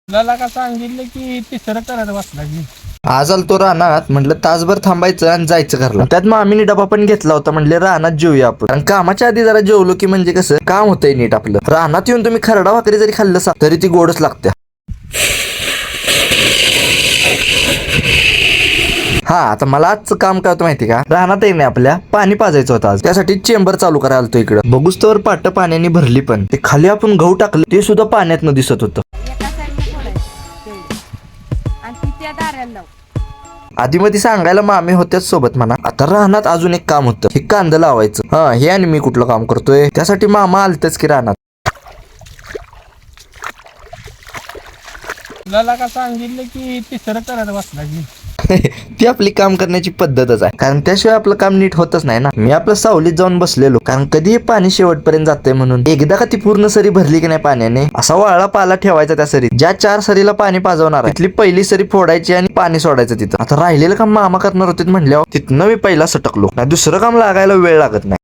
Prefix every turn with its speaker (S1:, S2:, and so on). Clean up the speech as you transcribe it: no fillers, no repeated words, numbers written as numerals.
S1: तुला का सांगितलं की तिसरं करत बसला की
S2: आज आलतो रानात, म्हटलं तासभर थांबायचं आणि जायचं घरला. त्यात मामीने डबा पण घेतला होता, म्हणले रानात जेऊया आपण. कारण कामाच्या आधी जरा जेवलो की म्हणजे कसं काम होतंय नीट आपलं. रानात येऊन तुम्ही खरडा भाकरी जरी खाल्लं तरी ती गोडच लागते. हा, आता मला आजचं काम काय होतं माहिती का, रानात आहे ना आपल्या पाणी पाजायचं होतं आज. त्यासाठी चेंबर चालू करायला आलतो इकडं. बघूच तर पाट पाण्याने भरली, पण ते खाली आपण गहू टाकलं ते सुद्धा पाण्यात न दिसत होतं.
S3: एका साईडने फोडायचं आणि ती त्या दाऱ्याला लाव.
S2: आधी मध्ये सांगायला मामी होत्याच सोबत म्हणा. आता रानात अजून एक काम होतं, हे कांदा लावायचं. हा, हे आणि मी कुठलं काम करतोय त्यासाठी मामा आलतेच की रानात.
S1: तुला का सांगितलं की तिसरं करत बसला की
S2: ती आपली काम करण्याची पद्धतच आहे, कारण त्याशिवाय आपलं काम नीट होतच नाही ना. मी आपलं सावलीत जाऊन बसलेलो, कारण कधी हे पाणी शेवटपर्यंत जाते म्हणून. एकदा का ती पूर्ण सरी भरली की नाही पाण्याने, असा वाळा पाला ठेवायचा त्या सरीत. ज्या 4 सरीला पाणी पाजवणार आहे तिथली पहिली सरी फोडायची आणि पाणी सोडायचं तिथं. आता राहिलेलं काम मामा करणार होते म्हणल्यावर तिथनं मी पहिला सटकलो. दुसरं काम लागायला वेळ लागत नाही.